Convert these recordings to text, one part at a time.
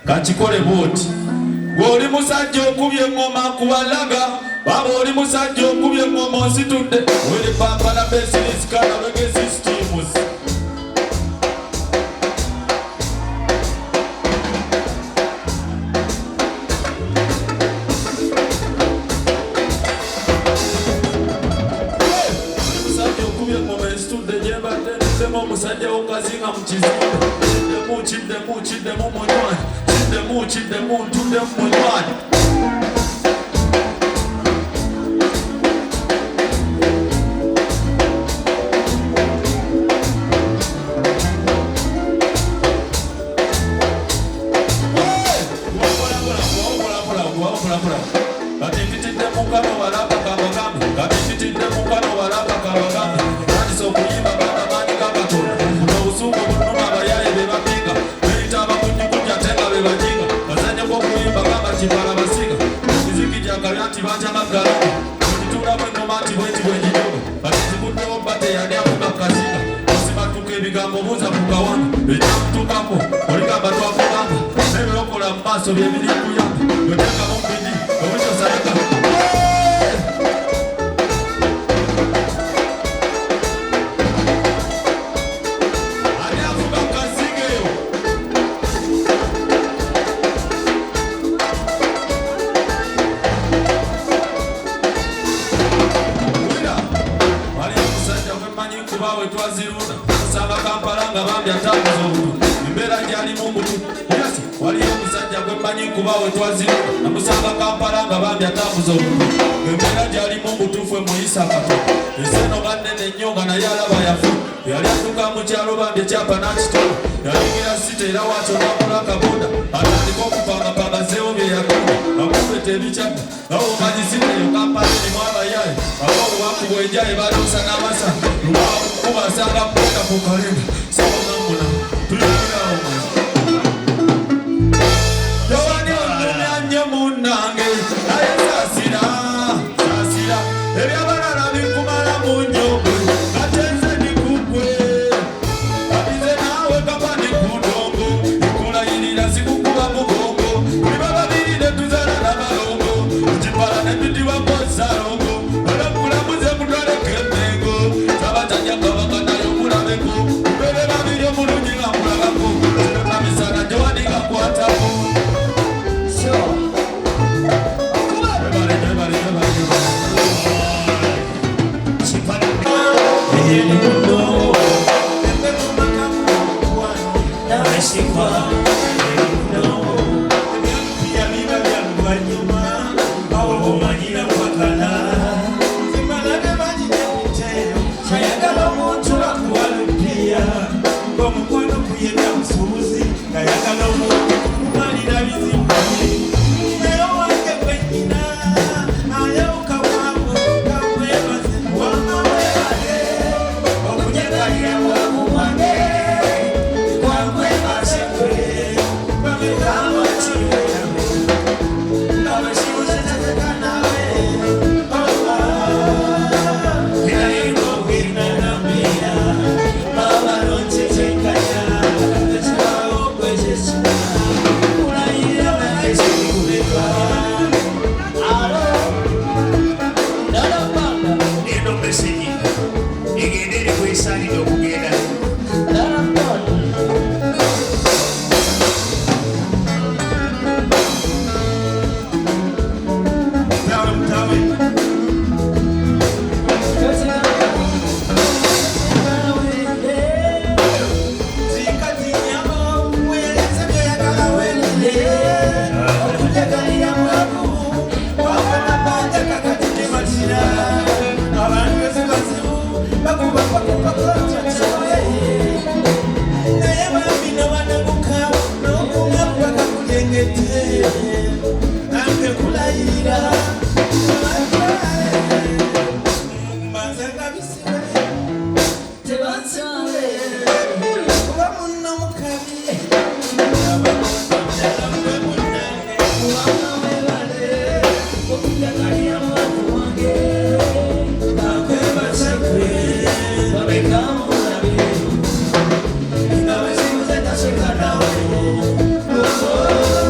kachikole bwoti. Gwoli musajja okubye engoma kubalaga, baba oli musajja okubye engoma onsitudde. Wele pampala besirizikana wegezi stimus. Musajja okubye engoma ensitudde gyembadde ntuddemu omusajja wokazinga mu kizimbe. Chiddemu munywanyi. Chiddemu ntuddemu munywanyi. So bien venido ya, yo te acabo de pedir, como yo salga. Allá fuga consigue yo. Mira, Maria musajja kwe manyi kuba we twazirunda, sanga Kampala bambi atakuzo. Mbera jali mu mutu. Waliyo musajja gwe mmanyi kuba we twazirunda, namusanga Kampala nga bambi atambuza olululu. Embeera gyalimu obutuufu emuyisa akato. Enseno nga nnene nnyo nga naye alaba yafu. Yali adduka mu kyalo bambi ekyapa n'akitola. Yalingira sita era waakyo n'akola akaboda. Atandika okupangapanga zeewo bye yakola. Akubeta ebikyaka. Nawe omanyi sita eyo Kampala erimu abayaaye. Aba obuwanvu bw'enjaye baloosa n'amasa. Lubaawo kuba asanga kwenda ku kalenga. Sawa nammuna. Tuyingira awo mwe. Munange aye sasira ebyabalala bikumala mu nnyongwe ate nze nikugwe abize naawe kapa nikudongo nikulayirira sikukuba mugongo tuliba babiri ne tuzala n'abalongo ekipala ne tutibwa kozalongo olwokulamuze mutwaleko emmengo tabatajja kabakanayo mulabeko tubere babiri omulungi nga mulabako kirona misana gyewandi nga kwatako. Oh,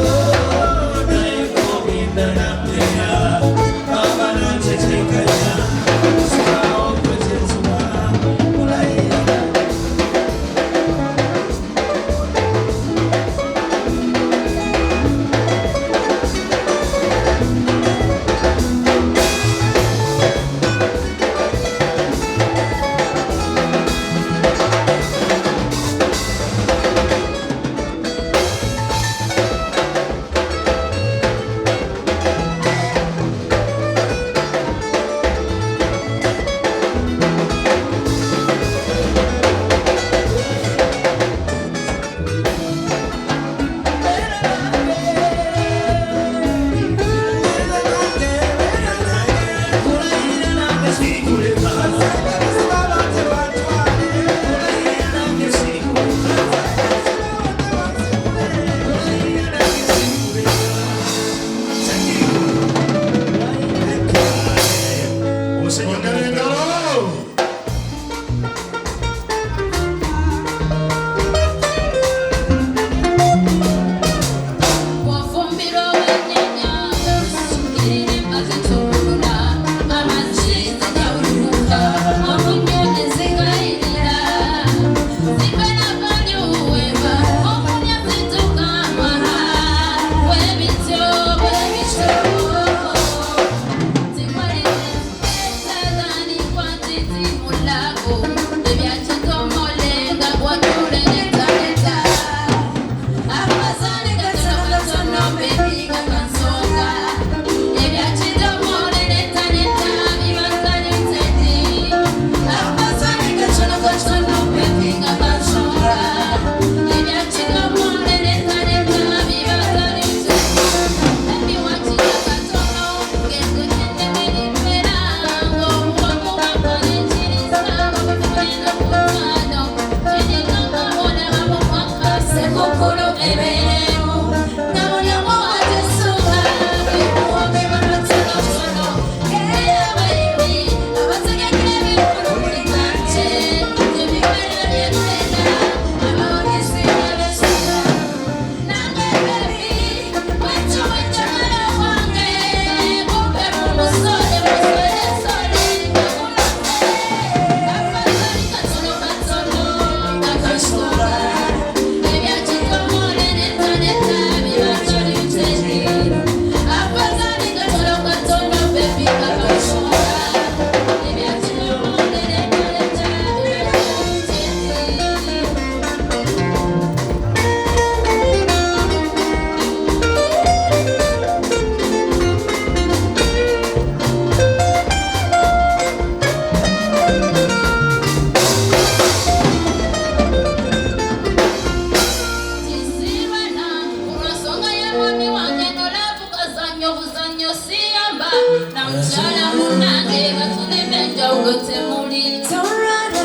siyamba namchala munange batune benja ugote muri torada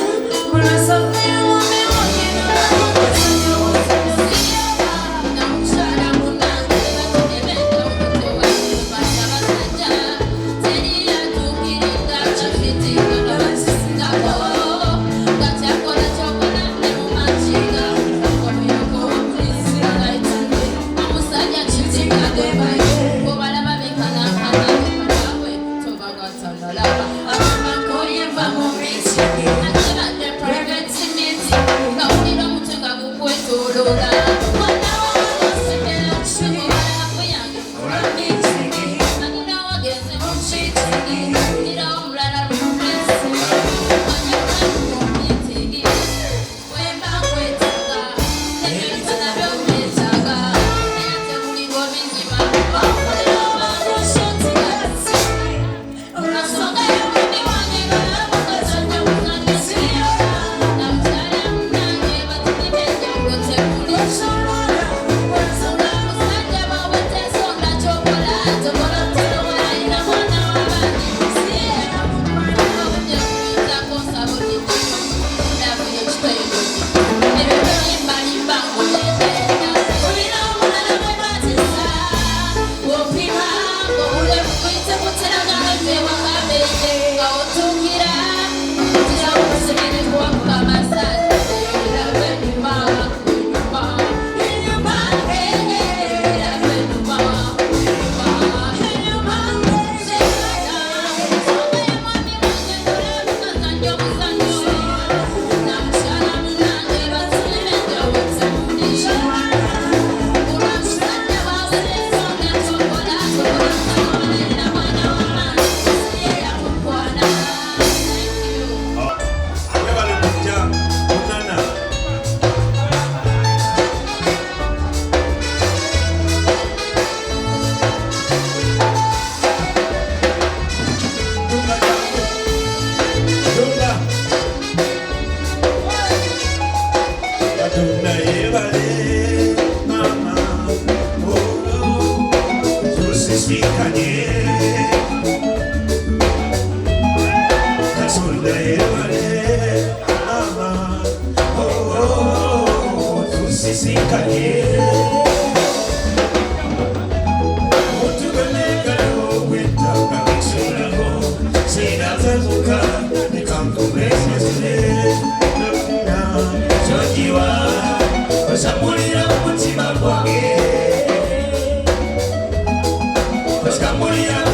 mwana sofia wame wakina siyamba namchala munange batune benja ugote watu bata basanja teria tukirika chafiti kama basisita ko gachako na chokona ne mumachiga kwa miyoko wa polisi wanaitande mamusanya chitika debaye Sambulia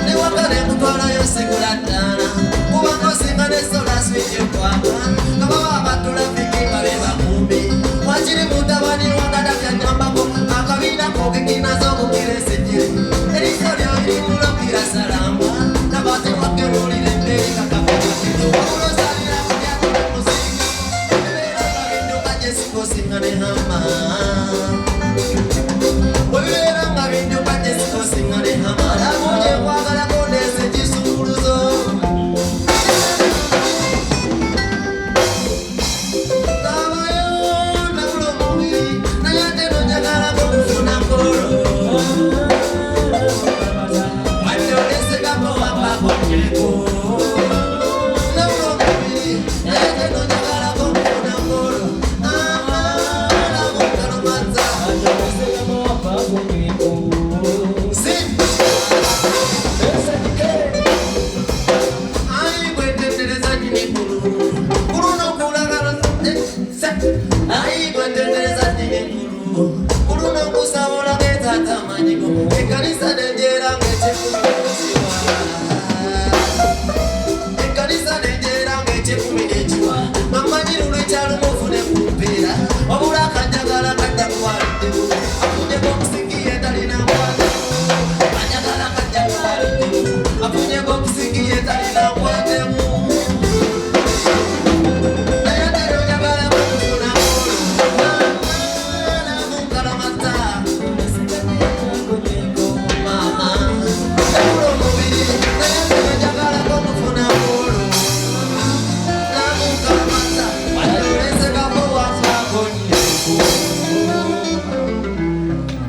ne wakane kutwalayo sikulatana kubanga osinga nesola swityo kwaka nga baba batulafiki nga bebakumbi wakiri mutabani wagada byanyambako akabiina kokekinazo mukiresekire eriso lyo lirimulokira salamba nabate wakemulire emberi kakafakakiro wakulosalira kulyakumusinga ebeera nga binduka jesikosinga ne hama webibeera nga binduka jesikosinga ne hama lamunye kwagalako neze kisukuluzo kabayo nabula omubiri naye ate nonyagalako kufuna nkolo waddeolesekako wapako nyeko nabula omubiri naye ate nonyagalako kufuna nkolo lamunkalomaza Ekanisa